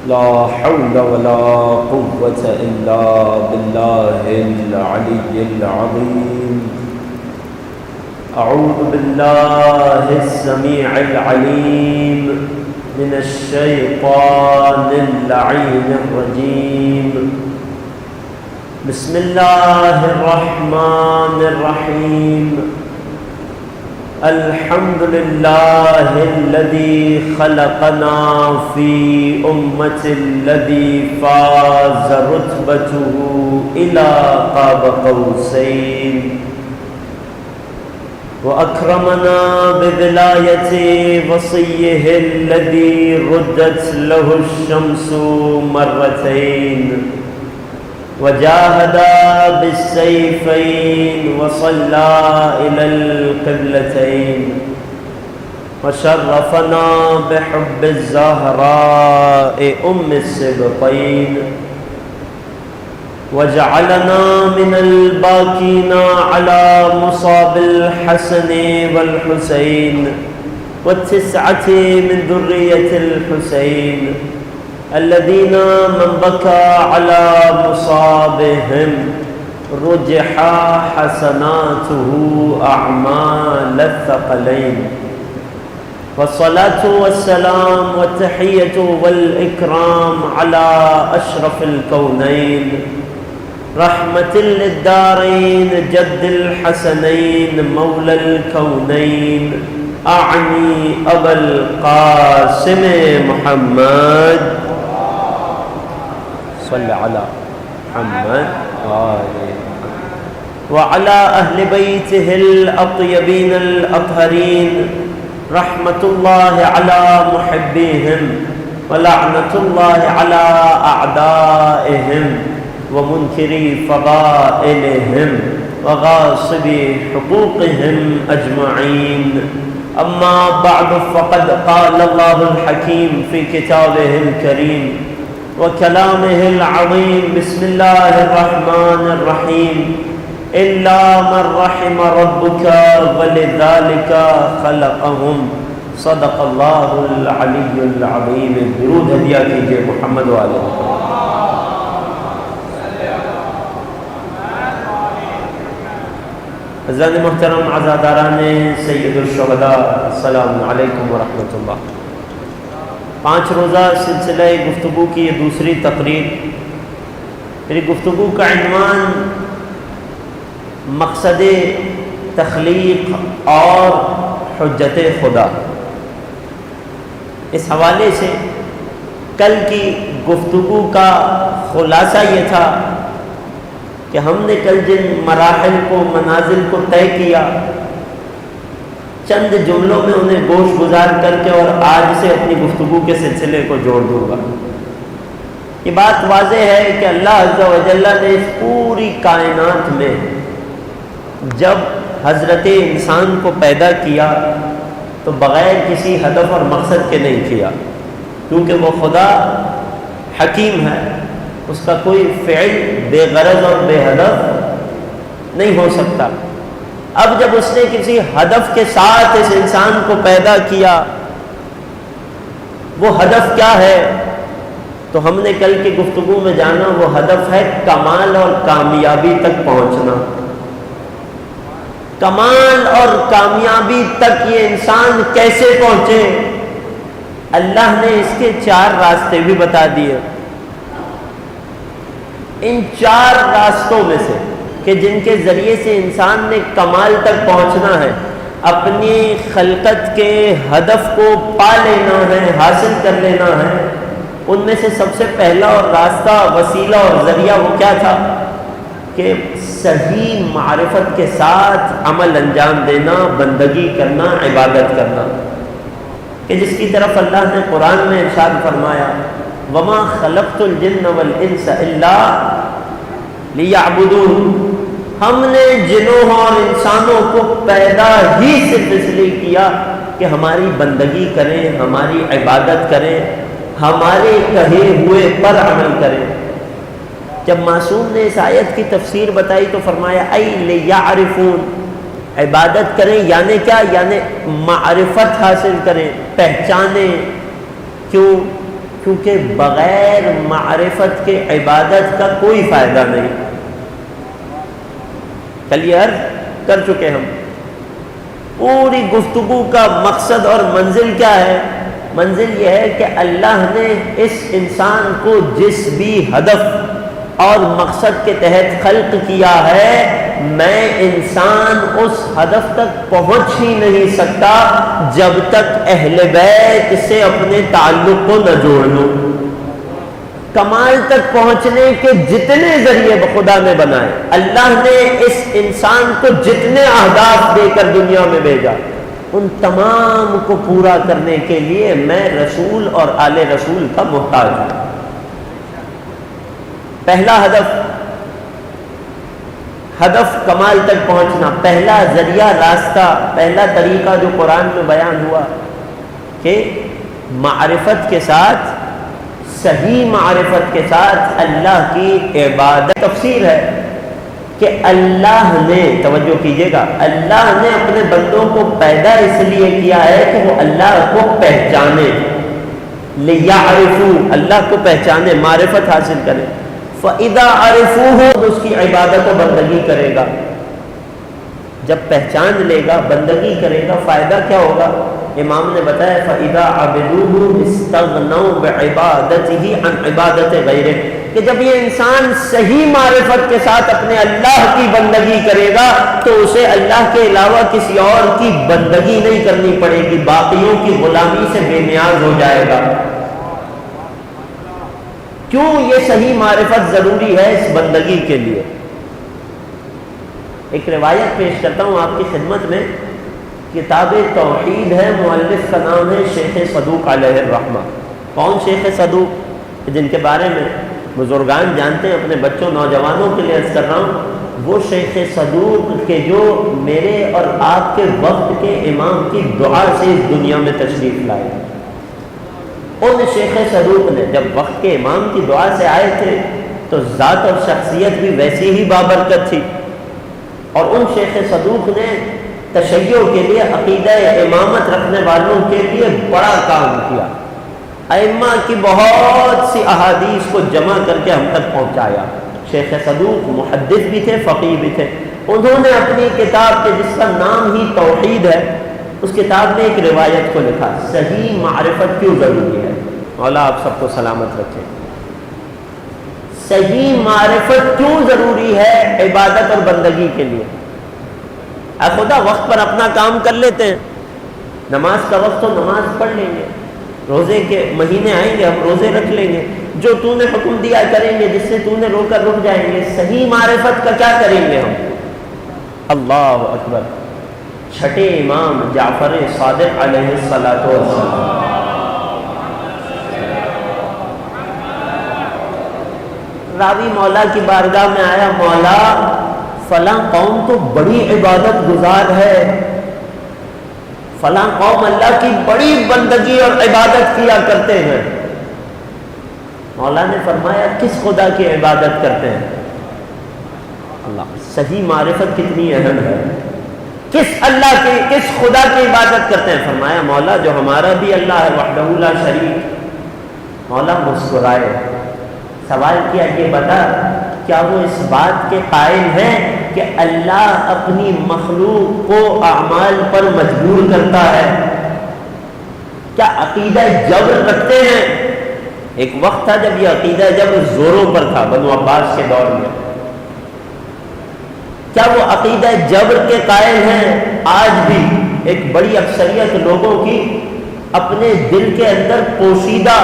لا حول ولا قوة إلا بالله العلي العظيم. أعوذ بالله السميع العليم من الشيطان اللعين الرجيم. بسم الله الرحمن الرحيم. الحمد لله الذي خلقنا في أمة الذي فاز رتبته إلى قاب قوسين، وأكرمنا بولاية وصيه الذي ردت له الشمس مرتين، وجاهد بالسيفين وصلى إلى القبلتين، وشرفنا بحب الزهراء أم السبطين، وجعلنا من الباكين على مصاب الحسن والحسين والتسعة من ذرية الحسين الذين من بكى على مصابهم رجح حسناته أعمال الثقلين. والصلاة والسلام والتحية والإكرام على أشرف الكونين رحمة للدارين جد الحسنين مولى الكونين، أعني أبا القاسم محمد صلى على محمد وعلى أهل بيته الأطيبين الأطهرين، رحمة الله على محبيهم ولعنة الله على أعدائهم ومنكري فضائلهم وغاصبي حقوقهم أجمعين. أما بعد، فقد قال الله الحكيم في كتابه الكريم وكلامه العظيم. بسم الله الرحمن الرحيم. إلا من رحم ربك ولذلك خلقهم. صدق الله العلي العظيم. درود ہدیہ کیجئے محمد والے. حضرات محترم، عزاداران سید الشہداء، السلام علیکم ورحمۃ اللہ. 5 روزہ سلسلہ گفتگو کی یہ دوسری تقریر. میری گفتگو کا عنوان مقصد تخلیق اور حجت خدا. اس حوالے سے کل کی گفتگو کا خلاصہ یہ تھا کہ ہم نے کل جن مراحل کو، منازل کو طے کیا، چند جملوں میں انہیں گوش گزار کر کے اور آج سے اپنی گفتگو کے سلسلے کو جوڑ دوں گا. یہ بات واضح ہے کہ اللہ عز و جل نے اس پوری کائنات میں جب حضرت انسان کو پیدا کیا تو بغیر کسی ہدف اور مقصد کے نہیں کیا، کیونکہ وہ خدا حکیم ہے. اس کا کوئی فعل بے غرض اور بے ہدف نہیں ہو سکتا. اب جب اس نے کسی ہدف کے ساتھ اس انسان کو پیدا کیا، وہ ہدف کیا ہے؟ تو ہم نے کل کی گفتگو میں جانا وہ ہدف ہے کمال اور کامیابی تک پہنچنا. کمال اور کامیابی تک یہ انسان کیسے پہنچے؟ اللہ نے اس کے 4 راستے بھی بتا دیے. ان 4 راستوں میں سے کہ جن کے ذریعے سے انسان نے کمال تک پہنچنا ہے، اپنی خلقت کے ہدف کو پا لینا ہے، حاصل کر لینا ہے، ان میں سے سب سے پہلا اور راستہ، وسیلہ اور ذریعہ وہ کیا تھا کہ صحیح معرفت کے ساتھ عمل انجام دینا، بندگی کرنا، عبادت کرنا، کہ جس کی طرف اللہ نے قرآن میں ارشاد فرمایا وَمَا خَلَقْتُ الْجِنَّ وَالْإِنسَ إِلَّا لِيَعْبُدُونَ. ہم نے جنوں اور انسانوں کو پیدا ہی صرف اس لیے کیا کہ ہماری بندگی کریں، ہماری عبادت کریں، ہمارے کہے ہوئے پر عمل کریں. جب معصوم نے اس آیت کی تفسیر بتائی تو فرمایا اَيْ لِيَعْرِفُونَ، عبادت کریں یعنی کیا؟ یعنی معرفت حاصل کریں، پہچانیں. کیوں؟ کیونکہ بغیر معرفت کے عبادت کا کوئی فائدہ نہیں. کلیئر کر چکے ہم. پوری گفتگو کا مقصد اور منزل کیا ہے؟ منزل یہ ہے کہ اللہ نے اس انسان کو جس بھی ہدف اور مقصد کے تحت خلق کیا ہے، میں انسان اس ہدف تک پہنچ ہی نہیں سکتا جب تک اہل بیت سے اپنے تعلق کو نہ جوڑ لوں. کمال تک پہنچنے کے جتنے ذریعے خدا نے بنائے، اللہ نے اس انسان کو جتنے اہداف دے کر دنیا میں بھیجا، ان تمام کو پورا کرنے کے لیے میں رسول اور آل رسول کا محتاج ہوں. پہلا ہدف کمال تک پہنچنا، پہلا ذریعہ راستہ، پہلا طریقہ جو قرآن میں بیان ہوا کہ معرفت کے ساتھ، صحیح معرفت کے ساتھ اللہ کی عبادت. تفسیر ہے کہ اللہ نے، توجہ کیجئے گا، اللہ نے اپنے بندوں کو پیدا اس لیے کیا ہے کہ وہ اللہ کو پہچانے، لیعرفوا، اللہ کو پہچانے، معرفت حاصل کرے. فَإِذَا عَرِفُوهُ، اس کی عبادت و بندگی کرے گا. جب پہچان لے گا، بندگی کرے گا، فائدہ کیا ہوگا؟ امام نے بتایا فَإِذَا عَبِدُوهُ اسْتَغْنَوْا بِعِبَادَتِهِ عَنْ عِبَادَةِ غَيْرِهِ، کہ جب یہ انسان صحیح معرفت کے ساتھ اپنے اللہ کی بندگی کرے گا تو اسے اللہ کے علاوہ کسی اور کی بندگی نہیں کرنی پڑے گی، باقیوں کی غلامی سے بے نیاز ہو جائے گا. کیوں یہ صحیح معرفت ضروری ہے اس بندگی کے لیے؟ ایک روایت پیش کرتا ہوں آپ کی خدمت میں. کتاب توحید ہے، مؤلف کا نام ہے شیخ صدوق علیہ الرحمہ. کون شیخ صدوق؟ جن کے بارے میں بزرگان جانتے ہیں، اپنے بچوں نوجوانوں کے لیے عرض کر رہا ہوں، وہ شیخ صدوق کے جو میرے اور آپ کے وقت کے امام کی دعا سے اس دنیا میں تشریف لائے. ان شیخ صدوق نے جب وقت کے امام کی دعا سے آئے تھے تو ذات اور شخصیت بھی ویسی ہی بابرکت تھی، اور ان شیخ صدوق نے تشیع کے لیے، عقیدہ امامت رکھنے والوں کے لیے بڑا کام کیا. ائمہ کی بہت سی احادیث کو جمع کر کے ہم تک پہنچایا. شیخ صدوق محدث بھی تھے، فقیہ بھی تھے. انہوں نے اپنی کتاب کے جس کا نام ہی توحید ہے، اس کتاب میں ایک روایت کو لکھا، صحیح معرفت کیوں ضروری ہے. مولا آپ سب کو سلامت رکھے. صحیح معرفت کیوں ضروری ہے عبادت اور بندگی کے لیے؟ خدا وقت پر اپنا کام کر لیتے ہیں، نماز کا وقت ہو نماز پڑھ لیں گے، روزے کے مہینے آئیں گے ہم روزے رکھ لیں گے، جو تو نے حکم دیا کریں گے، جس سے تو نے روکا رک جائیں گے. صحیح معرفت کا کیا کریں گے ہم؟ اللہ اکبر. چھٹے امام جعفر صادق علیہ السلام راوی مولا کی بارگاہ میں آیا، مولا فلاں قوم تو بڑی عبادت گزار ہے، فلاں قوم اللہ کی بڑی بندگی اور عبادت کیا کرتے ہیں. مولا نے فرمایا کس خدا کی عبادت کرتے ہیں؟ اللہ. صحیح معرفت کتنی اہم ہے. کس اللہ کی، کس خدا کی عبادت کرتے ہیں؟ فرمایا مولا جو ہمارا بھی اللہ ہے، وحدہ لا شریک. مولا مسکرائے، سوال کیا یہ بتا کیا وہ اس بات کے قائل ہیں کہ اللہ اپنی مخلوق کو اعمال پر مجبور کرتا ہے؟ کیا عقیدہ جبر رکھتے ہیں؟ ایک وقت تھا جب یہ عقیدہ جبر زوروں پر تھا، بنو عباس کے دور میں. کیا وہ عقیدہ جبر کے قائل ہیں؟ آج بھی ایک بڑی اکثریت لوگوں کی اپنے دل کے اندر پوشیدہ،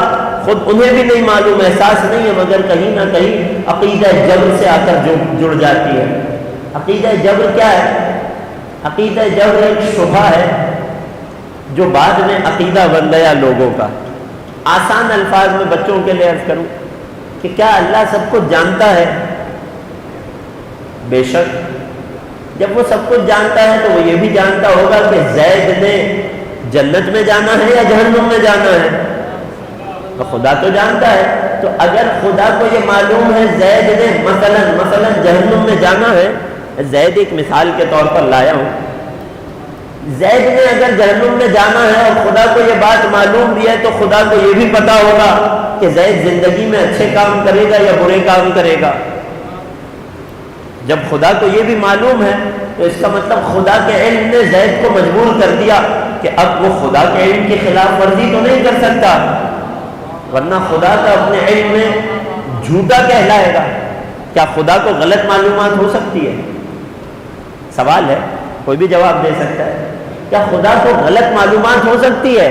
خود انہیں بھی نہیں معلوم، احساس نہیں ہے، مگر کہیں نہ کہیں عقیدہ جبر سے آ کر جڑ جاتی ہے. عقیدہ جبر کیا ہے؟ عقیدہ جبر ایک شبہ ہے جو بعد میں عقیدہ بن گیا لوگوں کا. آسان الفاظ میں بچوں کے لیے عرض کروں کہ کیا اللہ سب کو جانتا ہے؟ بے شک. جب وہ سب کچھ جانتا ہے تو وہ یہ بھی جانتا ہوگا کہ زید نے جنت میں جانا ہے یا جہنم میں جانا ہے. تو خدا تو جانتا ہے. تو اگر خدا کو یہ معلوم ہے زید نے مثلا جہنم میں جانا ہے، زید ایک مثال کے طور پر لایا ہوں، زید نے اگر جہنم میں جانا ہے اور خدا کو یہ بات معلوم بھی ہے تو خدا کو یہ بھی پتا ہوگا کہ زید زندگی میں اچھے کام کرے گا یا برے کام کرے گا؟ جب خدا کو یہ بھی معلوم ہے تو اس کا مطلب خدا کے علم نے زید کو مجبور کر دیا کہ اب وہ خدا کے علم کی خلاف ورزی تو نہیں کر سکتا، ورنہ خدا کا اپنے علم میں جھوٹا کہلائے گا۔ کیا خدا کو غلط معلومات ہو سکتی ہے؟ سوال ہے، کوئی بھی جواب دے سکتا ہے۔ کیا خدا کو غلط معلومات ہو سکتی ہے؟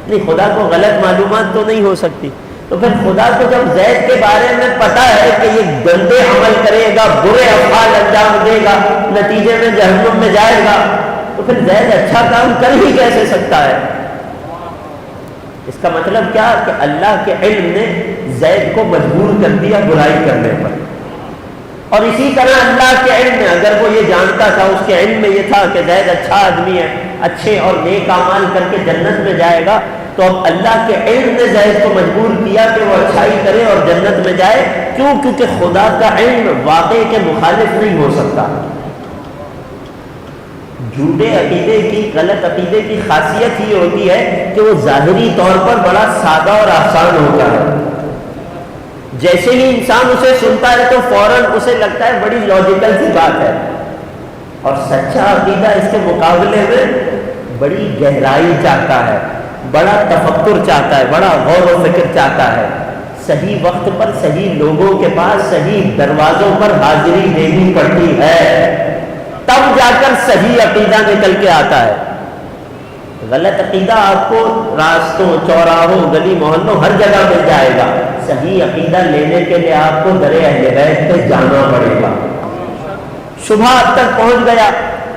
نہیں، خدا کو غلط معلومات تو نہیں ہو سکتی۔ تو پھر خدا کو جب زید کے بارے میں پتا ہے کہ یہ گندے عمل کرے گا، برے افعال انجام دے گا، نتیجے میں جہنم میں جائے گا، تو پھر زید اچھا کام کر ہی کیسے سکتا ہے؟ اس کا مطلب کیا کہ اللہ کے علم نے زید کو مجبور کر دیا برائی کرنے پر۔ اور اسی طرح اللہ کے علم میں اگر وہ یہ جانتا تھا، اس کے علم میں یہ تھا کہ زید اچھا آدمی ہے، اچھے اور نیک اعمال کر کے جنت میں جائے گا، تو اب اللہ کے علم نے زید کو مجبور کیا کہ وہ اچھائی کرے اور جنت میں جائے۔ کیوں؟ کیونکہ خدا کا علم واقعے کے مخالف نہیں ہو سکتا۔ جھوٹے عقیدے کی، غلط عقیدے کی خاصیت ہی ہوتی ہے کہ وہ ظاہری طور پر بڑا سادہ اور آسان ہوتا ہے۔ جیسے ہی انسان اسے سنتا ہے تو فوراً اسے لگتا ہے بڑی لاجیکل سی بات ہے، اور سچا عقیدہ اس کے مقابلے میں بڑی گہرائی چاہتا ہے، بڑا تفکر چاہتا ہے، بڑا غور و فکر چاہتا ہے، صحیح وقت پر صحیح لوگوں کے پاس صحیح دروازوں پر حاضری دینی پڑتی ہے، تب جا کر صحیح عقیدہ نکل کے آتا ہے۔ غلط عقیدہ آپ کو راستوں، چوراہوں، گلی محلوں ہر جگہ مل جائے گا، صحیح عقیدہ لینے کے لیے آپ کو در اہل بیت پہ جانا پڑے گا۔ شبہ اب تک پہنچ گیا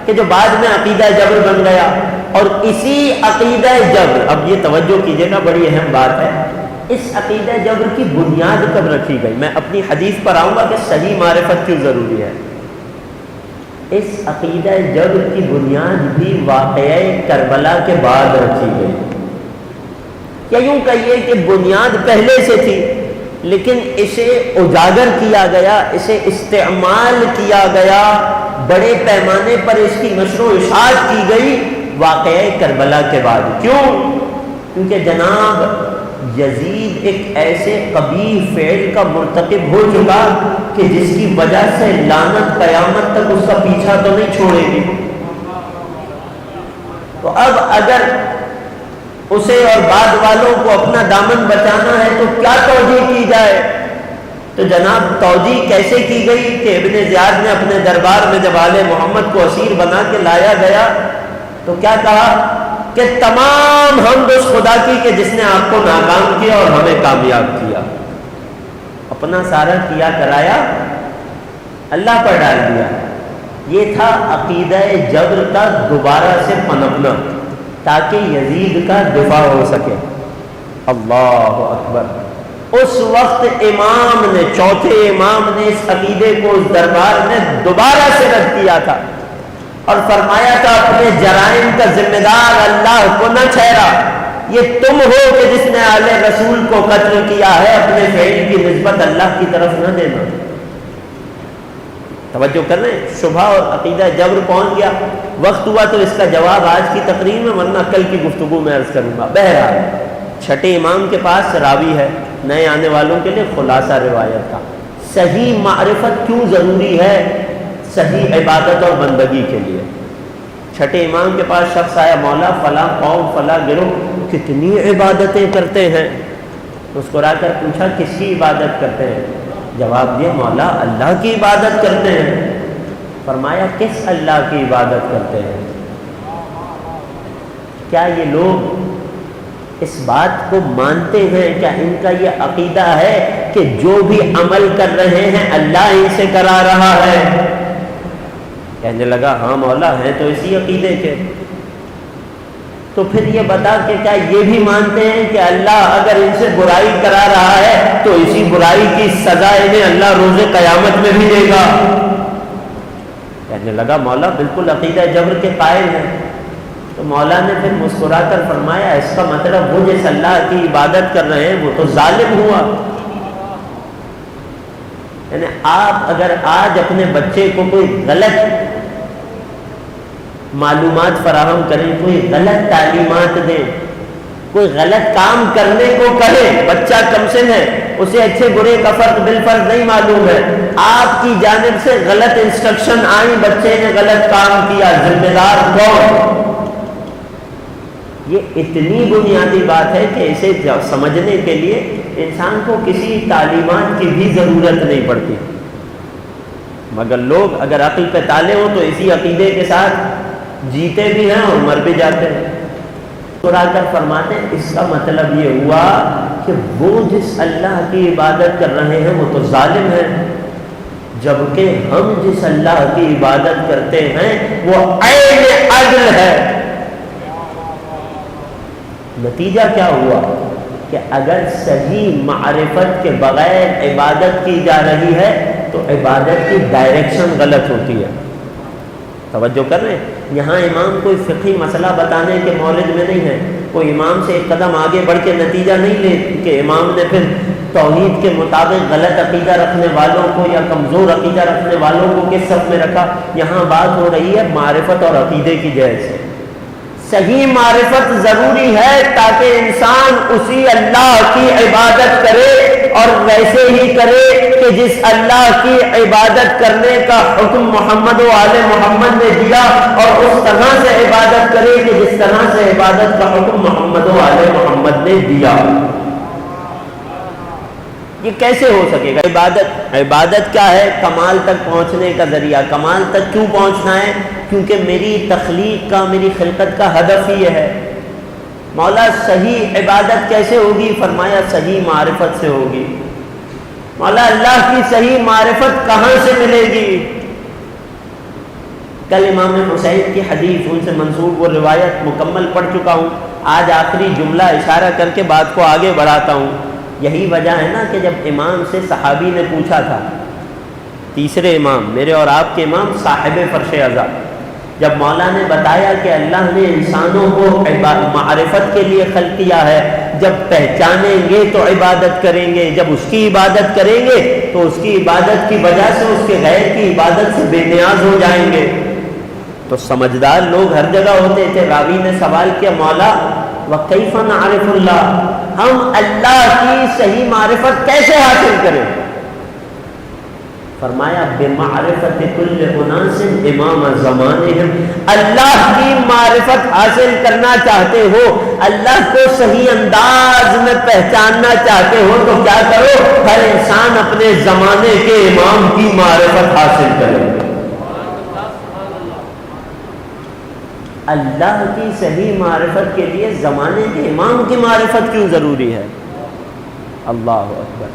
کہ جو بعد میں عقیدہ جبر بن گیا، اور اسی عقیدہ جبر، اب یہ توجہ کیجئے گا، بڑی اہم بات ہے، اس عقیدہ جبر کی بنیاد کب رکھی گئی؟ میں اپنی حدیث پر آؤں گا کہ صحیح معرفت کیوں ضروری ہے۔ اس عقیدہ جبر کی بنیاد بھی واقعہ کربلا کے بعد رکھی گئی، یا یوں کہیے کہ بنیاد پہلے سے تھی، لیکن اسے اجاگر کیا گیا، اسے استعمال کیا گیا، بڑے پیمانے پر اس کی نشر و اشاعت کی گئی واقعہ کربلا کے بعد۔ کیوں؟ کیونکہ جناب یزید ایک ایسے قبیح فعل کا مرتکب ہو چکا کہ جس کی وجہ سے لعنت قیامت تک اس کا پیچھا تو نہیں چھوڑے گی۔ تو اب اگر اسے اور بعد والوں کو اپنا دامن بچانا ہے تو کیا توجیہ کی جائے؟ تو جناب توجیہ کیسے کی گئی کہ ابن زیاد نے اپنے دربار میں جب آل محمد کو اسیر بنا کے لایا گیا تو کیا کہا کہ تمام حمد اس خدا کی کہ جس نے آپ کو ناکام کیا اور ہمیں کامیاب کیا۔ اپنا سارا کیا کرایا اللہ پر ڈال دیا۔ یہ تھا عقیدہ جبر کا دوبارہ سے پنپنا تاکہ یزید کا دفاع ہو سکے۔ اللہ اکبر۔ اس وقت امام نے، چوتھے امام نے اس عقیدے کو اس دربار میں دوبارہ سے رد کیا تھا اور فرمایا تھا اپنے جرائم کا ذمہ دار اللہ کو نہ ٹھہرا، یہ تم ہو کہ جس نے آل رسول کو قتل کیا ہے، اپنے فعل کی نسبت اللہ کی طرف نہ دینا۔ توجہ کر رہے ہیں؟ شبہ اور عقیدہ جبر پہنچ گیا۔ وقت ہوا تو اس کا جواب آج کی تقریر میں، ورنہ کل کی گفتگو میں عرض کروں گا۔ بہرحال چھٹے امام کے پاس راوی ہے، نئے آنے والوں کے لیے خلاصہ روایت کا۔ صحیح معرفت کیوں ضروری ہے؟ صحیح عبادت اور بندگی کے لیے۔ چھٹے امام کے پاس شخص آیا، مولا فلاں قوم فلاں گروہ کتنی عبادتیں کرتے ہیں؟ اس کو را کر پوچھا کس کی عبادت کرتے ہیں؟ جواب دیا مولا اللہ کی عبادت کرتے ہیں۔ فرمایا کس اللہ کی عبادت کرتے ہیں؟ کیا یہ لوگ اس بات کو مانتے ہیں؟ کیا ان کا یہ عقیدہ ہے کہ جو بھی عمل کر رہے ہیں اللہ ان سے کرا رہا ہے؟ کہنے لگا ہاں مولا ہیں تو اسی عقیدے کے۔ تو پھر یہ بتا کہ کیا یہ بھی مانتے ہیں کہ اللہ اگر ان سے برائی کرا رہا ہے تو اسی برائی کی سزا انہیں اللہ روز قیامت میں بھی دے گا؟ کہنے لگا مولا بالکل عقیدہ جبر کے قائل ہیں۔ تو مولا نے پھر مسکرا کر فرمایا اس کا مطلب وہ جس اللہ کی عبادت کر رہے ہیں وہ تو ظالم ہوا۔ یعنی آپ اگر آج اپنے بچے کو کوئی غلط معلومات فراہم کریں، کوئی غلط تعلیمات دیں، کوئی غلط کام کرنے کو کہے، بچہ کم سن ہے، اسے اچھے برے کا فرق بالفرض نہیں معلوم ہے، آپ کی جانب سے غلط انسٹرکشن آئی، بچے نے غلط کام کیا، ذمہ دار کون؟ یہ اتنی بنیادی بات ہے کہ اسے سمجھنے کے لیے انسان کو کسی تعلیمات کی بھی ضرورت نہیں پڑتی، مگر لوگ اگر عقل پہ تالے ہوں تو اسی عقیدے کے ساتھ جیتے بھی ہیں اور مر بھی جاتے ہیں۔ قرآن کر فرماتے ہیں اس کا مطلب یہ ہوا کہ وہ جس اللہ کی عبادت کر رہے ہیں وہ تو ظالم ہے، جبکہ ہم جس اللہ کی عبادت کرتے ہیں وہ عین عدل ہے۔ نتیجہ کیا ہوا کہ اگر صحیح معرفت کے بغیر عبادت کی جا رہی ہے تو عبادت کی ڈائریکشن غلط ہوتی ہے۔ توجہ کر رہے ہیں، یہاں امام کوئی فقہی مسئلہ بتانے کے مورد میں نہیں ہے، کوئی امام سے ایک قدم آگے بڑھ کے نتیجہ نہیں لے کہ امام نے پھر توحید کے مطابق غلط عقیدہ رکھنے والوں کو یا کمزور عقیدہ رکھنے والوں کو کس صف میں رکھا۔ یہاں بات ہو رہی ہے معرفت اور عقیدے کی جہت سے۔ صحیح معرفت ضروری ہے تاکہ انسان اسی اللہ کی عبادت کرے اور ویسے ہی کرے کہ جس اللہ کی عبادت کرنے کا حکم محمد و آل محمد نے دیا، اور اس طرح سے عبادت کرے کہ جس طرح سے عبادت کا حکم محمد و آل محمد نے دیا۔ یہ کیسے ہو سکے گا؟ عبادت کیا ہے؟ کمال تک پہنچنے کا ذریعہ۔ کمال تک کیوں پہنچنا ہے؟ کیونکہ میری تخلیق کا، میری خلقت کا ہدف ہی یہ ہے۔ مولا صحیح عبادت کیسے ہوگی؟ فرمایا صحیح معرفت سے ہوگی۔ مولا اللہ کی صحیح معرفت کہاں سے ملے گی؟ کل امام حسین کی حدیث ان سے منسوب وہ روایت مکمل پڑھ چکا ہوں، آج آخری جملہ اشارہ کر کے بات کو آگے بڑھاتا ہوں۔ یہی وجہ ہے نا کہ جب امام سے صحابی نے پوچھا تھا، تیسرے امام، میرے اور آپ کے امام صاحب فرش ازا، جب مولا نے بتایا کہ اللہ نے انسانوں کو معرفت کے لیے خلق کیا ہے، جب پہچانیں گے تو عبادت کریں گے، جب اس کی عبادت کریں گے تو اس کی عبادت کی وجہ سے اس کے غیر کی عبادت سے بے نیاز ہو جائیں گے۔ تو سمجھدار لوگ ہر جگہ ہوتے تھے۔ راوی نے سوال کیا، مولا وَكَيْفَ نَعْرِفُ اللَّهَ، ہم اللہ کی صحیح معرفت کیسے حاصل کریں؟ فرمایا بِمَعْرِفَةِ كُلِّ أُنَاسٍ إِمَامَ زَمَانِهِمْ، اللہ کی معرفت حاصل کرنا چاہتے ہو، اللہ کو صحیح انداز میں پہچاننا چاہتے ہو تو کیا کرو؟ ہر انسان اپنے زمانے کے امام کی معرفت حاصل کرے۔ اللہ کی صحیح معرفت کے لیے زمانے کے امام کی معرفت کیوں ضروری ہے؟ اللہ اکبر،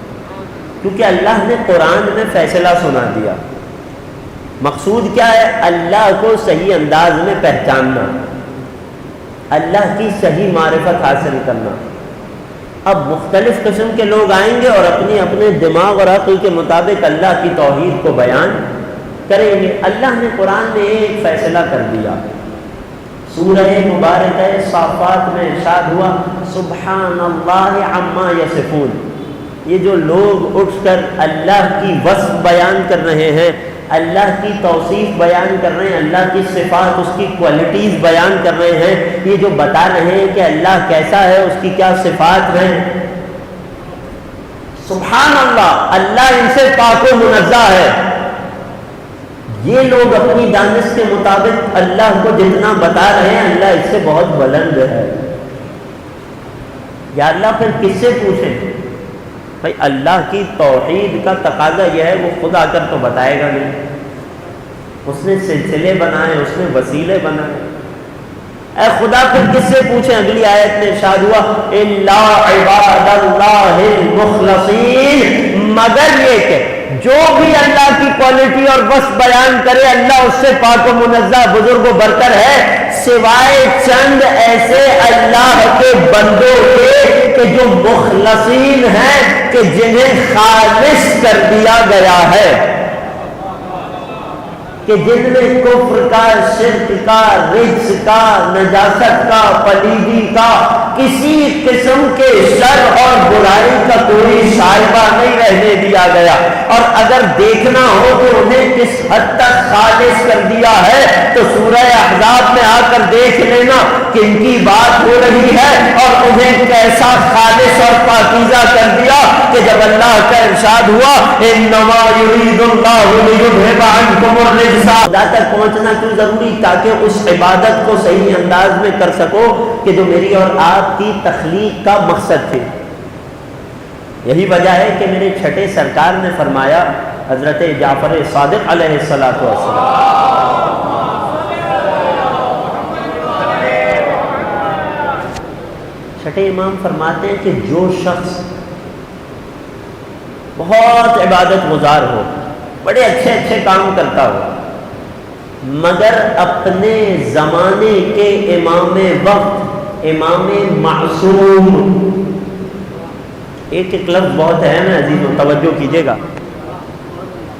کیونکہ اللہ نے قرآن میں فیصلہ سنا دیا۔ مقصود کیا ہے؟ اللہ کو صحیح انداز میں پہچاننا، اللہ کی صحیح معرفت حاصل کرنا۔ اب مختلف قسم کے لوگ آئیں گے اور اپنے اپنے دماغ اور عقل کے مطابق اللہ کی توحید کو بیان کریں گے۔ اللہ نے قرآن میں ایک فیصلہ کر دیا۔ سورہ مبارکہ صافات میں ارشاد ہوا سبحان اللہ عما یصفون، یہ جو لوگ اٹھ کر اللہ کی وصف بیان کر رہے ہیں، اللہ کی توصیف بیان کر رہے ہیں، اللہ کی صفات، اس کی کوالٹیز بیان کر رہے ہیں، یہ جو بتا رہے ہیں کہ اللہ کیسا ہے، اس کی کیا صفات ہیں، سبحان اللہ، اللہ ان سے پاک و منزہ ہے۔ یہ لوگ اپنی دانش کے مطابق اللہ کو جتنا بتا رہے ہیں اللہ اس سے بہت بلند ہے۔ یا اللہ پھر کس سے پوچھیں؟ بھائی اللہ کی توحید کا تقاضا یہ ہے، وہ خود آ کر تو بتائے گا نہیں، اس نے سلسلے بنائے، اس نے وسیلے بنائے۔ اے خدا پھر کس سے پوچھیں؟ اگلی آیت میں ارشاد ہوا الا عباد اللہ المخلصین، مگر یہ کہ جو بھی اللہ کی کوالٹی اور وصف بیان کرے اللہ اس سے پاک و منزہ بزرگ و برتر ہے، سوائے چند ایسے اللہ کے بندوں کے کہ جو مخلصین ہیں، کہ جنہیں خالص کر دیا گیا ہے، کہ جن میں کفر کا، شرک کا، رجس کا، نجاست کا، پلیدی کا، کسی قسم کے شر اور برائی کا کوئی شائبہ نہیں رہنے دیا دیا گیا، اور اگر دیکھنا ہو کہ انہیں کس حد تک خالص کر دیا ہے تو سورہ احزاب میں آ کر دیکھ لینا کن کی بات ہو رہی ہے اور انہیں کیسا خالص اور پاکیزہ کر دیا کہ جب اللہ کا ارشاد ہوا انما یرید اللہ لیذھب عنکم الرجس، خدا تک پہنچنا کیوں ضروری؟ تاکہ اس عبادت کو صحیح انداز میں کر سکو کہ جو میری اور آپ کی تخلیق کا مقصد تھی۔ یہی وجہ ہے کہ میرے چھٹے سرکار نے فرمایا، حضرت جعفر صادق علیہ الصلوۃ والسلام، چھٹے امام فرماتے ہیں کہ جو شخص بہت عبادت گزار ہو، بڑے اچھے اچھے کام کرتا ہو، مگر اپنے زمانے کے امام وقت، امام معصوم، ایک لفظ بہت اہم ہے عزیزوں، توجہ کیجیے گا،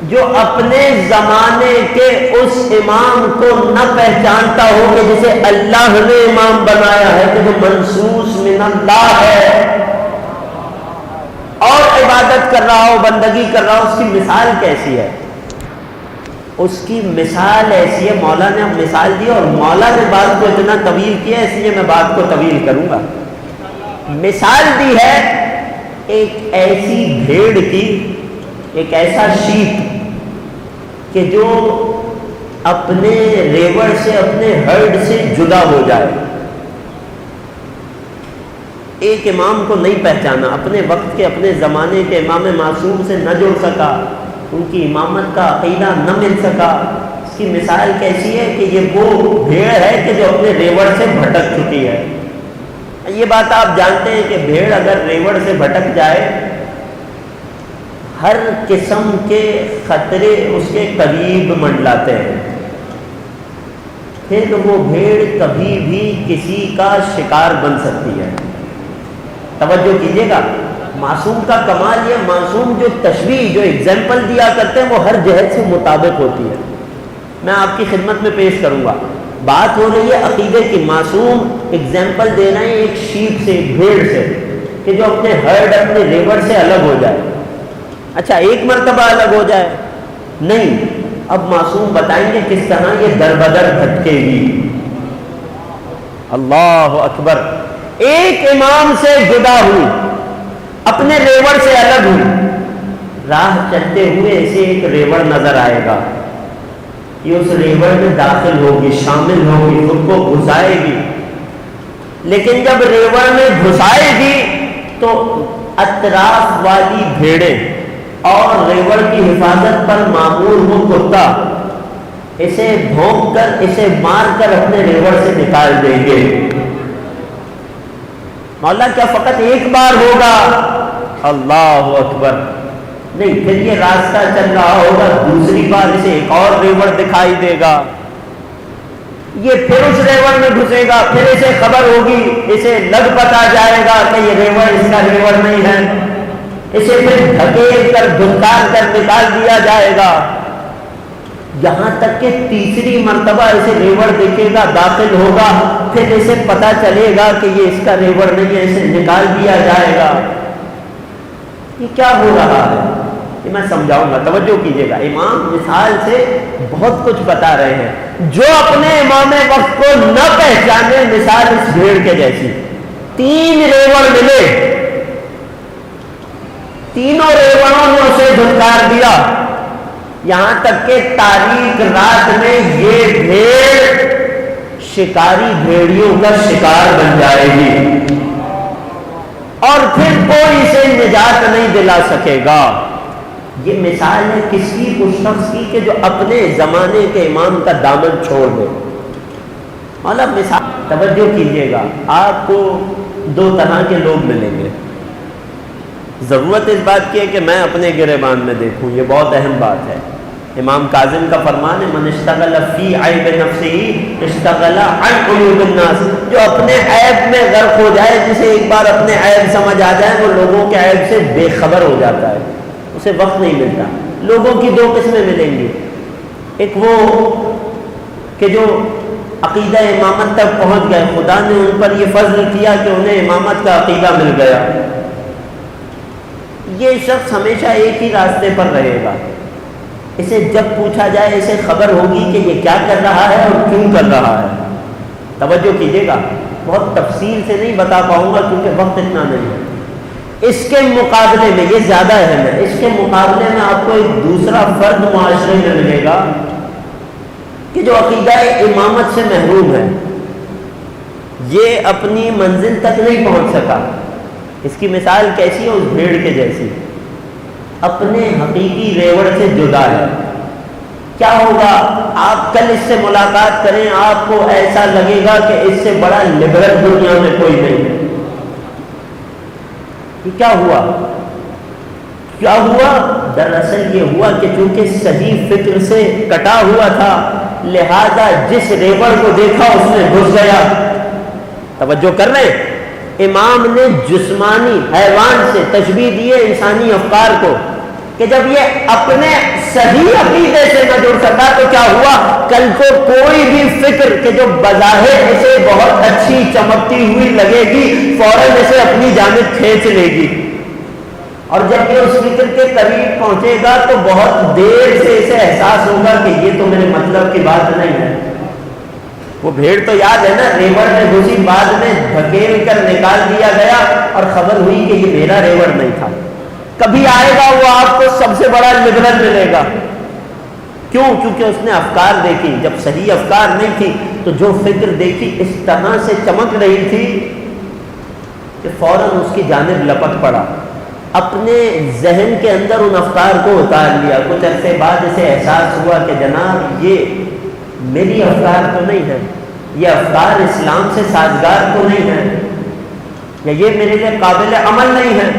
جو اپنے زمانے کے اس امام کو نہ پہچانتا ہو کہ جسے اللہ نے امام بنایا ہے، کہ جو منصوص من اللہ ہے، اور عبادت کر رہا ہو، بندگی کر رہا ہو، اس کی مثال کیسی ہے؟ اس کی مثال ایسی ہے، مولا نے مثال دی اور مولا نے بات کو اتنا طویل کیا اس لیے میں بات کو طویل کروں گا۔ مثال دی ہے ایک ایسی بھیڑ کی، ایک ایسا شیپ کہ جو اپنے ریوڑ سے، اپنے ہرڈ سے جدا ہو جائے، ایک امام کو نہیں پہچانا، اپنے وقت کے، اپنے زمانے کے امام معصوم سے نہ جڑ سکا، ان کی امامت کا عقیدہ نہ مل سکا، اس کی مثال کیسی ہے کہ یہ وہ بھیڑ ہے کہ جو اپنے ریوڑ سے بھٹک چکی ہے۔ یہ بات آپ جانتے ہیں کہ بھیڑ اگر ریوڑ سے بھٹک جائے، ہر قسم کے خطرے اس کے قریب منڈلاتے ہیں، پھر وہ بھیڑ کبھی بھی کسی کا شکار بن سکتی ہے۔ توجہ کیجیے گا، معصوم کا کمال یہ، معصوم جو تشبیہ، جو ایگزامپل دیا کرتے ہیں وہ ہر جہت سے مطابق ہوتی ہے۔ میں آپ کی خدمت میں پیش کروں گا، بات ہو رہی ہے عقیدے کی، معصوم ایگزامپل دے رہے ہیں ایک شیپ سے، ایک بھیڑ سے، کہ جو اپنے ہرڈ، اپنے ریوڑ سے الگ ہو جائے۔ اچھا ایک مرتبہ الگ ہو جائے نہیں، اب معصوم بتائیں گے کس طرح یہ در بدر بھٹکے گی۔ اللہ اکبر، ایک امام سے جدا ہوئی، اپنے ریوڑ سے الگ ہوئی، راہ چلتے ہوئے اسے ایک ریوڑ نظر آئے گا، یہ اس ریوڑ میں داخل ہوگی، شامل ہوگی، خود کو گھسائے گی، لیکن جب ریوڑ میں گھسائے گی تو اطراف والی بھیڑیں اور ریوڑ کی حفاظت پر معمور وہ کتا اسے بھونک کر، اسے مار کر اپنے ریوڑ سے نکال دیں گے۔ مولا کیا فقط ایک بار ہوگا؟ اللہ اکبر، نہیں، پھر یہ راستہ چل رہا ہوگا، دوسری بار اسے ایک اور ریوڑ دکھائی دے گا، یہ پھر اس ریوڑ میں گھسے گا، پھر اسے خبر ہوگی، اسے لگ پتا جائے گا کہ یہ ریوڑ اس کا ریوڑ نہیں ہے، اسے پھر دھکیل کر، دھکار کر نکال دیا جائے گا، یہاں تک کہ تیسری مرتبہ اسے ریوڑ دکھے گا، داخل ہوگا، پھر اسے پتا چلے گا کہ یہ اس کا ریوڑ نہیں ہے، اسے نکال دیا جائے گا۔ یہ کیا ہو رہا ہے یہ میں سمجھاؤں گا، توجہ کیجیے گا۔ امام مثال سے بہت کچھ بتا رہے ہیں، جو اپنے امام وقت کو نہ پہچانے، مثال اس بھیڑ کے جیسی، تین ریوڑ ملے، تینوں ریوڑوں نے اسے دھتکار دیا، یہاں تک کہ تاریک رات میں یہ بھیڑ شکاری بھیڑیوں کا شکار بن جائے گی اور پھر کوئی اسے نجات نہیں دلا سکے گا۔ یہ مثال ہے کس کی؟ اس شخص کی کہ جو اپنے زمانے کے امام کا دامن چھوڑ دے۔ مطلب مثال، توجہ کیجیے گا، آپ کو دو طرح کے لوگ ملیں گے۔ ضرورت اس بات کی ہے کہ میں اپنے گریبان میں دیکھوں، یہ بہت اہم بات ہے۔ امام کاظم کا فرمان ہے، من اشتغل فی عیب نفسہ اشتغل عن عیوب الناس، جو اپنے عیب میں غرق ہو جائے، جسے ایک بار اپنے عیب سمجھ آ جائے، وہ لوگوں کے عیب سے بے خبر ہو جاتا ہے، اسے وقت نہیں ملتا۔ لوگوں کی دو قسمیں ملیں گی، ایک وہ کہ جو عقیدہ امامت تک پہنچ گئے، خدا نے ان پر یہ فضل کیا کہ انہیں امامت کا عقیدہ مل گیا، یہ شخص ہمیشہ ایک ہی راستے پر رہے گا. اسے جب پوچھا جائے اسے خبر ہوگی کہ یہ کیا کر رہا ہے اور کیوں کر رہا ہے. توجہ کیجیے گا, بہت تفصیل سے نہیں بتا پاؤں گا کیونکہ وقت اتنا نہیں ہے. اس کے مقابلے میں یہ زیادہ اہم ہے, اس کے مقابلے میں آپ کو ایک دوسرا فرد معاشرے میں ملے گا کہ جو عقیدہ امامت سے محروم ہے. یہ اپنی منزل تک نہیں پہنچ سکا. اس کی مثال کیسی ہے؟ اس بھیڑ کے جیسی, اپنے حقیقی ریوڑ سے جدا ہے. کیا ہوگا؟ آپ کل اس سے ملاقات کریں, آپ کو ایسا لگے گا کہ اس سے بڑا لبرل دنیا میں کوئی نہیں ہے. کیا ہوا؟ کیا ہوا؟ دراصل یہ ہوا کہ چونکہ صحیح فکر سے کٹا ہوا تھا, لہذا جس ریوڑ کو دیکھا اس میں گھس گیا. توجہ کر رہے ہیں؟ امام نے جسمانی حیوان سے تشبیہ دی ہے انسانی افکار کو کہ جب یہ اپنے صحیح عقیدے سے نہ جڑ سکا تو کیا ہوا؟ کل کو کوئی بھی فکر کہ جو بظاہر اسے بہت اچھی چمکتی ہوئی لگے گی فوراً اسے اپنی جانب کھینچ لے گی, اور جب یہ اس فکر کے قریب پہنچے گا تو بہت دیر سے اسے احساس ہوگا کہ یہ تو میرے مطلب کی بات نہیں ہے. وہ بھیڑ تو یاد ہے نا, ریوڑ میں گھسی, بعد میں دھکیل کر نکال دیا گیا اور خبر ہوئی کہ یہ میرا ریوڑ نہیں تھا. کبھی آئے گا وہ آپ کو سب سے بڑا لبرل ملے گا. کیوں؟ کیونکہ اس نے افکار دیکھی. جب صحیح افکار نہیں تھی تو جو فکر دیکھی اس طرح سے چمک رہی تھی کہ فوراً اس کی جانب لپک پڑا, اپنے ذہن کے اندر ان افکار کو اتار لیا. کچھ عرصے بعد اسے احساس ہوا کہ جناب یہ میری افکار تو نہیں ہے, یہ افکار اسلام سے سازگار تو نہیں ہے, یا یہ میرے لیے قابل عمل نہیں ہے.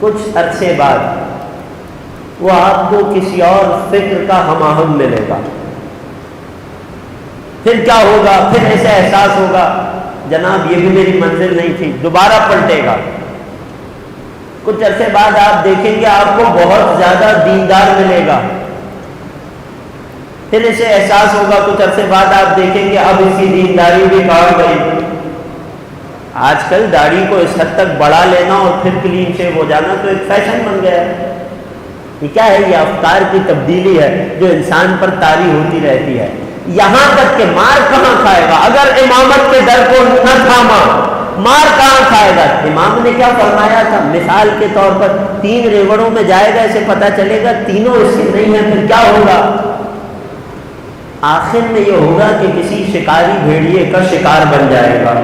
کچھ عرصے بعد وہ آپ کو کسی اور فکر کا ہم آہنگ ملے گا. پھر کیا ہوگا؟ پھر ایسے احساس ہوگا جناب یہ بھی میری منزل نہیں تھی, دوبارہ پلٹے گا. کچھ عرصے بعد آپ دیکھیں گے آپ کو بہت زیادہ دیندار ملے گا. پھر اسے احساس ہوگا, کچھ عرصے بعد آپ دیکھیں گے اب اس کی دینداری بھی کاٹ گئی. آج کل داڑھی کو اس حد تک بڑھا لینا اور پھر کلین شیو ہو جانا تو ایک فیشن بن گیا ہے. یہ کیا ہے؟ یہ افکار کی تبدیلی ہے جو انسان پر طاری ہوتی رہتی ہے. یہاں تک کہ مار کہاں کھائے گا اگر امامت کے در کو نہ تھاما؟ مار کہاں کھائے گا؟ امام نے کیا فرمایا تھا؟ مثال کے طور پر 3 ریوڑوں میں جائے گا, اسے پتا چلے گا تینوں اس کے نہیں ہیں, پھر کیا ہوگا؟ آخر میں یہ ہوگا کہ کسی شکاری بھیڑیے کا شکار بن جائے گا.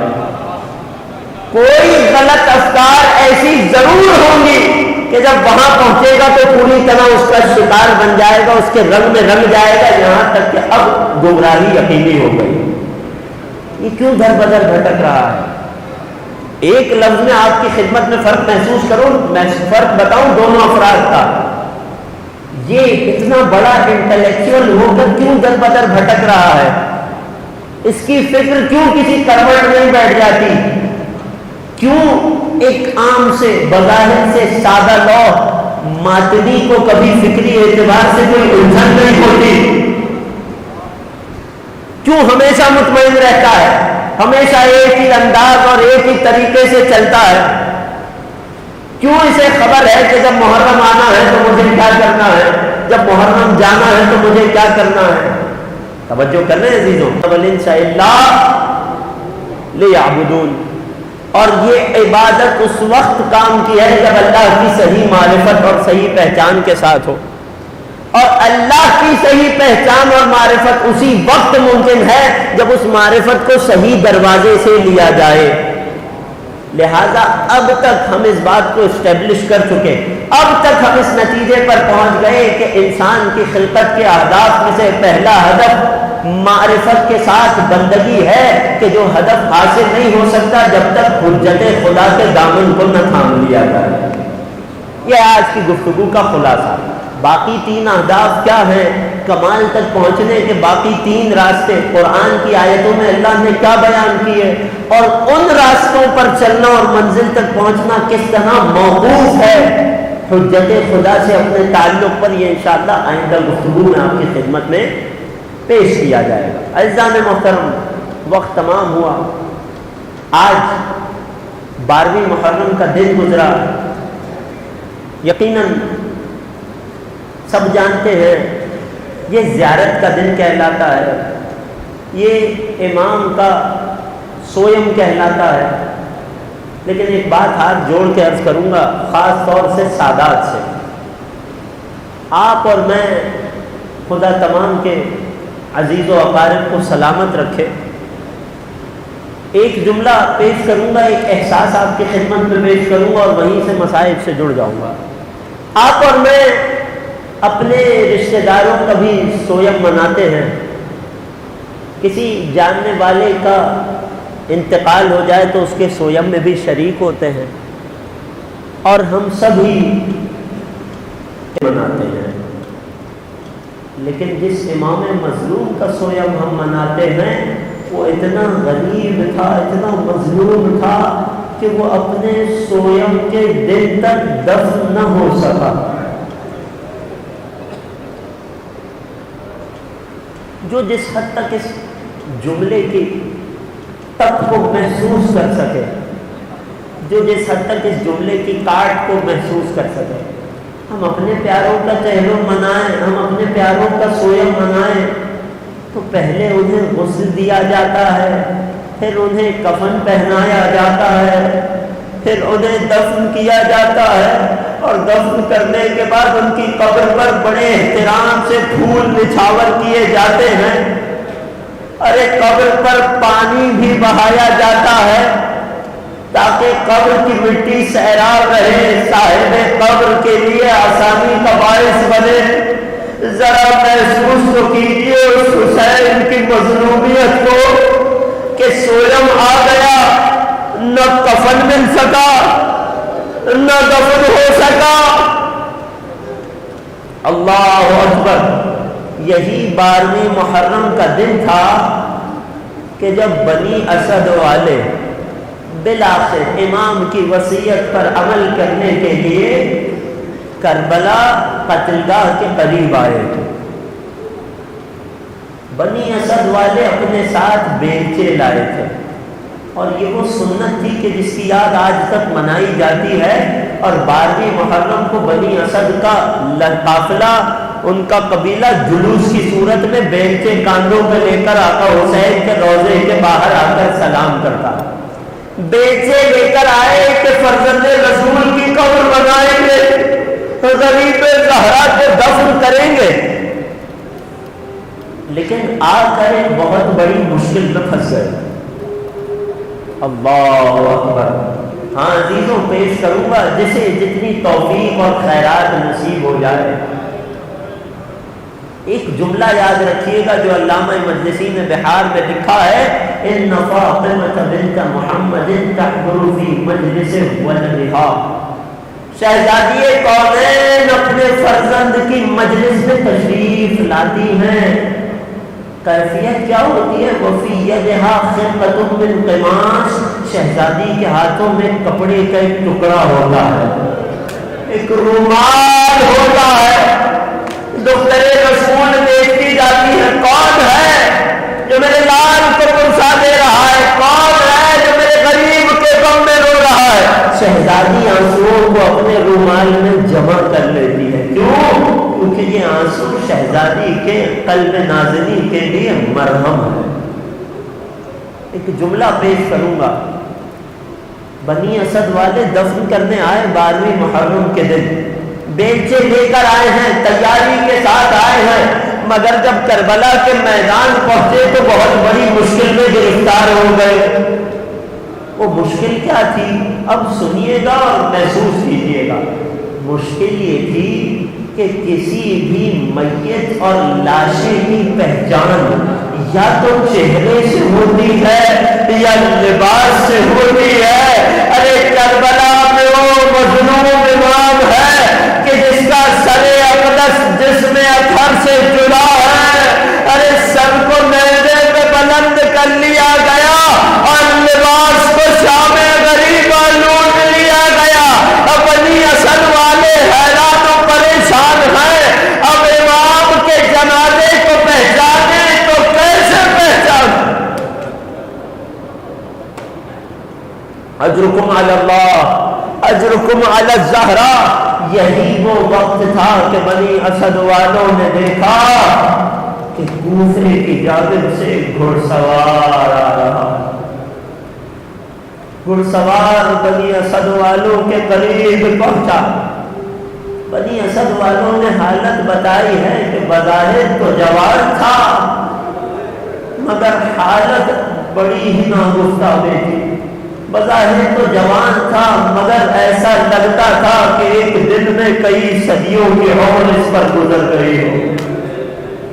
کوئی غلط افکار ایسی ضرور ہوں گی کہ جب وہاں پہنچے گا تو پوری طرح اس کا شکار بن جائے گا, اس کے رنگ میں رنگ جائے گا, یہاں تک کہ اب گمراہی یقینی ہو گئی. یہ کیوں در بدر بھٹک رہا ہے؟ ایک لفظ میں آپ کی خدمت میں فرق محسوس کروں, میں فرق بتاؤں دونوں افراد کا. یہ اتنا بڑا انٹلیکچوئل ہو کر کیوں در بدر بھٹک رہا ہے؟ اس کی فکر کیوں کسی کروٹ نہیں بیٹھ جاتی؟ کیوں ایک عام سے بظاہر سے سادہ لوح ماتنی کو کبھی فکری اعتبار سے کوئی الجھن نہیں ہوتی؟ کیوں ہمیشہ مطمئن رہتا ہے, ہمیشہ ایک ہی انداز اور ایک ہی طریقے سے چلتا ہے؟ کیوں اسے خبر ہے کہ جب محرم آنا ہے تو مجھے کیا کرنا ہے, جب محرم جانا ہے تو مجھے کیا کرنا ہے؟ توجہ کر رہے ہیں عزیزوں؟ لِيَعْبُدُونَ. اور یہ عبادت اس وقت کام کی ہے جب اللہ کی صحیح معرفت اور صحیح پہچان کے ساتھ ہو, اور اللہ کی صحیح پہچان اور معرفت اسی وقت ممکن ہے جب اس معرفت کو صحیح دروازے سے لیا جائے. لہذا اب تک ہم اس بات کو اسٹیبلش کر چکے, اب تک ہم اس نتیجے پر پہنچ گئے کہ انسان کی خلقت کے اہداف میں سے پہلا ہدف معرفت کے ساتھ بندگی ہے, کہ جو ہدف حاصل نہیں ہو سکتا جب تک حجت خدا کے دامن کو نہ تھام لیا جائے. یہ آج کی گفتگو کا خلاصہ. باقی 3 اہداف کیا ہیں کمال تک پہنچنے کے؟ باقی 3 راستے قرآن کی آیتوں میں اللہ نے کیا بیان کیے, اور ان راستوں پر چلنا اور منزل تک پہنچنا کس طرح موقوف ہے حجت خدا سے اپنے تعلق پر, یہ انشاءاللہ آئندہ گفتگو میں آپ کی خدمت میں پیش کیا جائے گا. عزیزان محترم, وقت تمام ہوا. آج 12ویں محرم کا دن گزرا، یقیناً سب جانتے ہیں یہ زیارت کا دن کہلاتا ہے، یہ امام کا سویم کہلاتا ہے۔ لیکن ایک بات ہاتھ جوڑ کے عرض کروں گا، خاص طور سے سادات سے، آپ اور میں، خدا تمام کے عزیز و اقارب کو سلامت رکھے، ایک جملہ پیش کروں گا، ایک احساس آپ کی خدمت میں پیش کروں گا اور وہیں سے مسائل سے جڑ جاؤں گا۔ آپ اور میں اپنے رشتہ داروں کا بھی سویم مناتے ہیں، کسی جاننے والے کا انتقال ہو جائے تو اس کے سویم میں بھی شریک ہوتے ہیں، اور ہم سب ہی مناتے ہیں۔ لیکن جس امام مظلوم کا سویم ہم مناتے ہیں وہ اتنا غریب تھا، اتنا مظلوم تھا کہ وہ اپنے سویم کے دن تک دفن نہ ہو سکا۔ جو جس حد تک اس جملے کی تپ کو محسوس کر سکے، جو جس حد تک اس جملے کی کاٹ کو محسوس کر سکے، ہم اپنے پیاروں کا چہروں منائیں، ہم اپنے پیاروں کا سویم منائیں تو پہلے انہیں غسل دیا جاتا ہے، پھر انہیں کفن پہنایا جاتا ہے، پھر انہیں دفن کیا جاتا ہے، اور دفن کرنے کے بعد ان کی قبر پر بڑے احترام سے پھول نچھاور کیے جاتے ہیں۔ ارے قبر پر پانی بھی بہایا جاتا ہے تاکہ قبر کی مٹی سیراب رہے، صاحب قبر کے لیے آسانی کا باعث بنے۔ ذرا محسوس تو کیجیے اس حسین کی مظلومیت کو کہ سویم آ گیا، نہ کفن مل سکا، نہ دفن ہو سکا۔ اللہ اکبر! یہی 12ویں محرم کا دن تھا کہ جب بنی اسد والے بالآخر امام کی وصیت پر عمل کرنے کے لیے کربلا قتلگاہ کے قریب آئے تھے۔ بنی اسد والے اپنے ساتھ بیلچے لائے تھے، اور یہ وہ سنت تھی کہ جس کی یاد آج تک منائی جاتی ہے، اور 12ویں محرم کو بنی اسد کا قافلہ، ان کا قبیلہ جلوس کی صورت میں بیلچے کاندھوں پہ لے کر آقا حسین کے روضے کے باہر آ کر سلام کرتا۔ بیلچے لے کر آئے کہ فرزند رسول کی قبر بنائیں گے، غریب زہرا کو دفن کریں گے، لیکن آ کر ایک بہت بڑی مشکل میں پھنس گئے۔ اللہ اکبر! ہاں عزیزوں، پیش کروں گا جسے جتنی توفیق اور خیرات نصیب ہو جائے۔ ایک جملہ یاد رکھیے گا جو علامہ مجلسی نے بحار میں لکھا ہے، ان فاطمہ بنت محمد تحضر فی مجلس ولدہا۔ شہزادی کونین اپنے فرزند کی مجلس میں تشریف لاتی ہیں، کیفیت کیا ہوتی ہے؟ وفی یدہا خرقۃ من قماش، شہزادی کے ہاتھوں میں کپڑے کا ایک ٹکڑا ہوتا ہے، ایک رومال ہوتا ہے۔ دختر رسول دیکھتی جاتی ہے، کون ہے جو میرے لال کو پرسا دے رہا ہے؟ کون ہے جو میرے غریب کے غم میں رو رہا ہے؟ شہزادی آنسوؤں کو اپنے رومال میں جمع کر لیتی ہے۔ کیوں؟ کیونکہ یہ آنسو شہزادی کے قلب نازنی کے لیے مرہم ہے۔ ایک جملہ پیش کروں گا، بنی اسد والے دفن کرنے آئے 12ویں محرم کے دن، بیلچے لے کر آئے ہیں، تیاری کے ساتھ آئے ہیں، مگر جب کربلا کے میدان پہنچے تو بہت بڑی مشکل میں گرفتار ہو گئے۔ وہ مشکل کیا تھی؟ اب سنیے گا اور محسوس کیجیے گا۔ مشکل یہ تھی کہ کسی بھی میت اور لاشیں کی پہچان یا تو چہرے سے ہوتی ہے یا لباس سے ہوتی ہے۔ ارے کربلا میں وہ مظلوم امام ہے کہ جس کا سر اقدس جسم اطہر سے جدا ہے، ارے سر کو نیزے پہ بلند کر لیا گیا اور لباس کو شام غریبہ لوٹ لیا گیا۔ اب بنی اسد والے حیران و پریشان ہیں، اب امام کے جنازے کو پہچانے تو کیسے پہچان؟ اجرکم علی اجرکم علی الزہرا، یہی وہ وقت تھا کہ بنی اسد والوں نے دیکھا کہ کوفے کی جانب سے گھڑ سوار آ رہا، گھڑ سوار بنی اسد والوں کے قریب پہنچا۔ بنی اسد والوں نے حالت بتائی ہے کہ بظاہر تو جوان تھا مگر حالت بڑی ہی ناگفتہ تھی۔ بظاہر تو جوان تھا مگر ایسا لگتا تھا کہ ایک دن میں کئی صدیوں کے عمر اس پر گزر گئی ہو،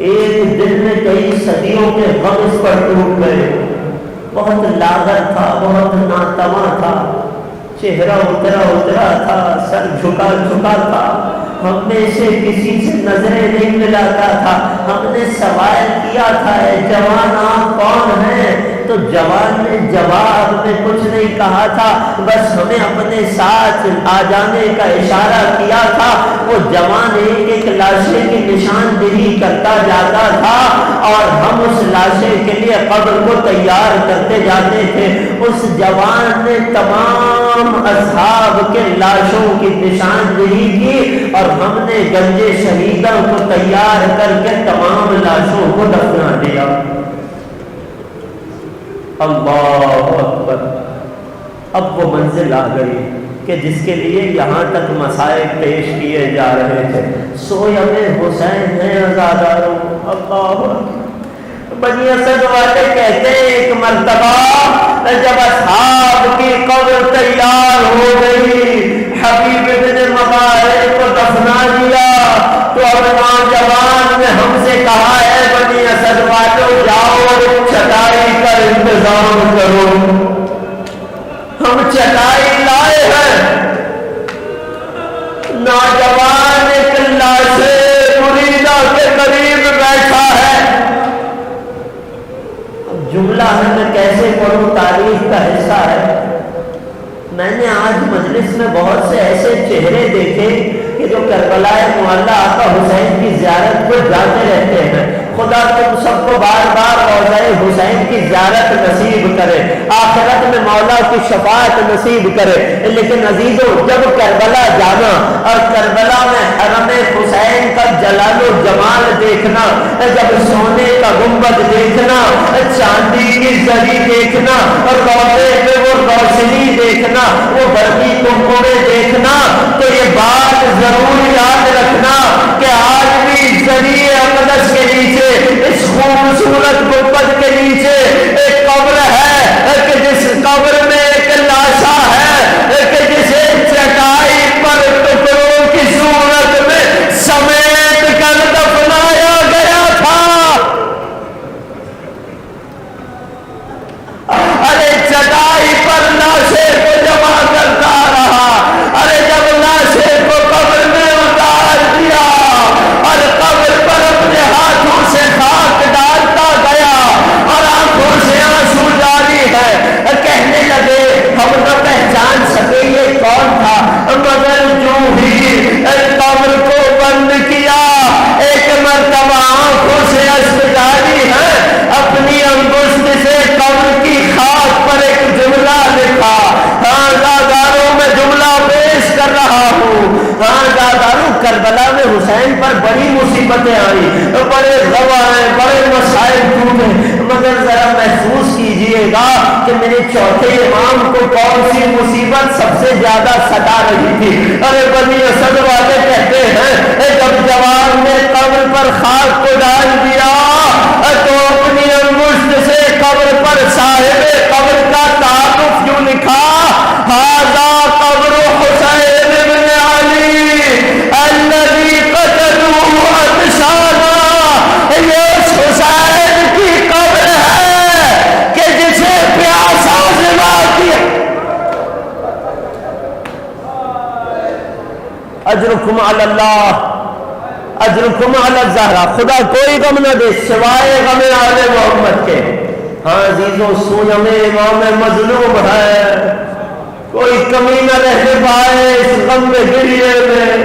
ایک دن میں کئی صدیوں کے غم اس پر ٹوٹ گئے ہو۔ بہت لاغر تھا، بہت ناتواں تھا، چہرہ اترا تھا، سر جھکا تھا، ہم میں سے کسی سے نظریں نہیں ملاتا تھا۔ ہم نے سوال کیا تھا اے جوان آپ کون ہیں؟ تو جوان نے جواب میں کچھ نہیں کہا تھا، بس ہمیں اپنے ساتھ آ جانے کا اشارہ کیا تھا۔ وہ جوان ایک لاشے کی نشاندہی کرتا جاتا تھا اور ہم اس لاشے کے لیے قبر کو تیار کرتے جاتے تھے۔ اس جوان نے تمام اصحاب کے لاشوں کی نشاندہی کی اور ہم نے گنجے شہیدوں کو تیار کر کے تمام لاشوں کو دفنا دیا۔ اللہ اکبر! اب وہ منزل آ گئی کہ جس کے لیے یہاں تک مصائب پیش کیے جا رہے تھے۔ سویم حسین ہے عزاداروں، اللہ اکبر! بنی اسد والے کہتے ہیں ایک مرتبہ جب اصحاب کی قبر تیار ہو گئی، حبیب بن مبارک کو دفنا دیا، تو اب نوجوان نے ہم سے کہا ہے بنی اسد والوں جاؤ چٹائی کا انتظام کرو، ہم چٹائی لائے ہیں۔ نوجوان ایک لاشے مریدہ کے قریب بیٹھا ہے۔ اب جملہ ہے میں کیسے پڑھوں، تاریخ کا حصہ ہے۔ میں نے آج مجلس میں بہت سے ایسے چہرے دیکھے کہ جو کربلا معلیٰ آقا حسین کی زیارت کو جاتے رہتے ہیں۔ خدا تم سب کو بار بار روضہ حسین کی زیارت نصیب کرے، آخرت میں مولا کی شفاعت نصیب کرے۔ لیکن عزیزو، جب کربلا جانا اور کربلا میں حرم حسین کا جلال و جمال دیکھنا، جب سونے کا گنبد دیکھنا، چاندی کی زری دیکھنا اور روضے میں وہ روشنی دیکھنا، وہ برقی کنکوڑے دیکھنا، تو یہ بات ضرور یاد رکھنا کہ آج بھی زری اقدس کے نیچے، اس خوبصورت گنبد کے نیچے ایک قبر ہے کہ جس قبر میں ایک لاشا ہے کہ جسے چٹائی پر ٹکڑوں کی صورت میں سمیٹ کر دفنایا گیا تھا۔ ارے چٹائی پر لاشے کو جمع کرتا رہا، ارے جب لاشے کو قبر میں اتار دیا اور قبر پر اپنے ہاتھوں سے خاک ڈالتا گیا اور آنکھوں سے آنسو جاری ہے، کہنے لگے ہم نہ پہچان سکے یہ کون تھا، مگر جو ہی قبر کو بند کیا ایک مرتبہ آنکھوں سے اشک جاری ہے، اپنی انگشت سے قبر کی خاک پر ایک جملہ لکھا۔ ہاں داداروں میں جملہ پیش کر رہا ہوں، ہاں داداروں کربلا میں حسین پر بڑی مصیبتیں آئی، بڑے غم آئے، بڑے مسائل ٹوٹے، مگر ذرا محسوس کیجئے گا کہ میرے چوتھے امام کو کون سی مصیبت سب سے زیادہ ستا رہی تھی۔ ارے بنی اسد والے کہتے ہیں جب جوان نے قبر پر خاک کو ڈال دیا تو اپنی انگشت سے قبر پر صاحب قبر کا تعارف یوں لکھا، ھذا قبر حسین بن علی الذی قتلوه عطشانا، یہ حسین کی قبر ہے کہ جسے پیاسا ذبح کیا۔ اجرکم علی اللہ، اجرکم علی الزہرا، خدا کوئی غم نہ دے سوائے غم آل محمد کے۔ ہاں عزیزوں، سویم امام مظلوم ہے، کوئی کمی نہ رہنے پائے اس غم میں گریے میں،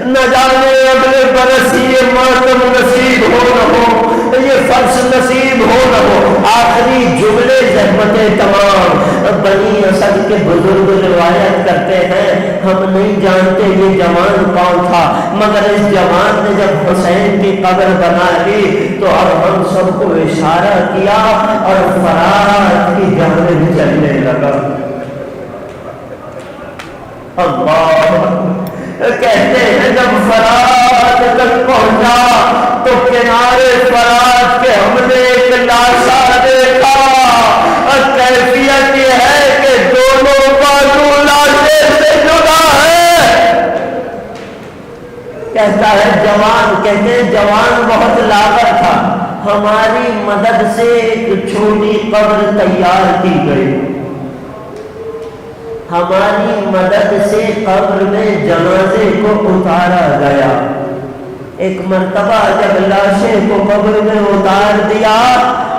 نہ جانے اگلے برس یہ ماتم نصیب ہو نہ ہو، یہ فرض نصیب ہو نہ ہو۔ آخری جملے زحمتیں تمام۔ بنی اسد کے بزرگ روایت کرتے ہیں ہم نہیں جانتے یہ جوان کون تھا، مگر اس جوان نے جب حسین کی قبر بنا لی تو اب ہم سب کو اشارہ کیا اور فرات کی جانب چلنے لگا۔ اللہ کہتے ہیں جب فرات تک پہنچا تو کنارے فرات کے ہم نے ایک لاشا دیکھا، اور کیفیت یہ ہے کہ دونوں بازو لاشے سے جڑا ہے۔ کہتا ہے جوان، کہتے ہیں جوان بہت لاغر تھا، ہماری مدد سے ایک چھوٹی قبر تیار کی گئی، ہماری مدد سے قبر میں جنازے کو اتارا گیا۔ ایک مرتبہ جب لاشے کو قبر میں اتار دیا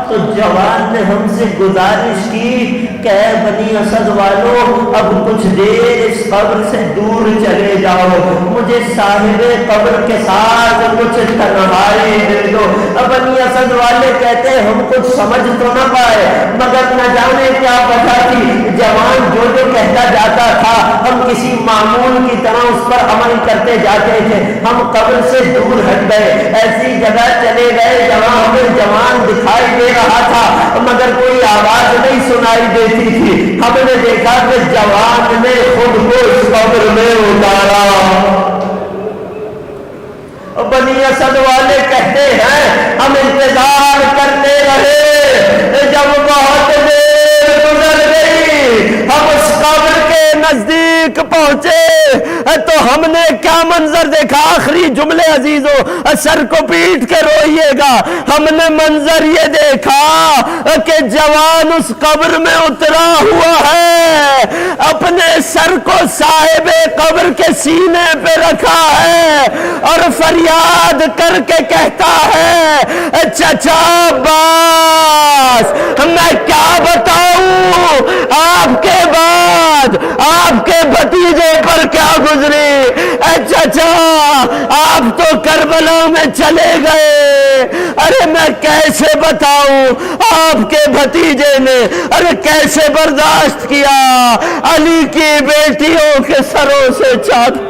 تو جوان نے ہم سے گزارش کی کہ اے بنی اسد والو اب کچھ دیر اس قبر سے دور چلے جاؤ، مجھے صاحب قبر کے ساتھ کچھ تنہائی دے دو۔ بنی اسد والے کہتے ہیں ہم کچھ سمجھ تو نہ پائے، مگر نہ جانے کیا وجہ تھی، جوان جو کہتا جاتا تھا ہم کسی معمول کی طرح اس پر عمل کرتے جاتے تھے۔ ہم قبر سے دور ہٹ گئے، ایسی جگہ چلے گئے جہاں ہمیں جوان دکھائی دے رہا تھا مگر کوئی آواز نہیں سنائی دیتی تھی۔ ہم نے دیکھا کہ جوان نے خود کو اس قبر میں اتارا۔ بنی اسد والے کہتے ہیں ہم انتظار کرتے رہے، جب بہت دیر گزر گئی ہم اس قبر کے نزدیک پہنچے تو ہم نے کیا منظر دیکھا۔ آخری جملے عزیزو سر کو پیٹ کے روئیے گا۔ ہم نے منظر یہ دیکھا کہ جوان اس قبر میں اترا ہوا ہے، اپنے سر کو صاحب قبر کے سینے پہ رکھا ہے اور فریاد کر کے کہتا ہے چچا عباس میں کیا بتاؤں آپ کے بعد آپ کے بھتیجے پر کیا گزری۔ اے چچا آپ تو کربلا میں چلے گئے، ارے میں کیسے بتاؤں آپ کے بھتیجے نے ارے کیسے برداشت کیا، علی کی بیٹیوں کے سروں سے چادر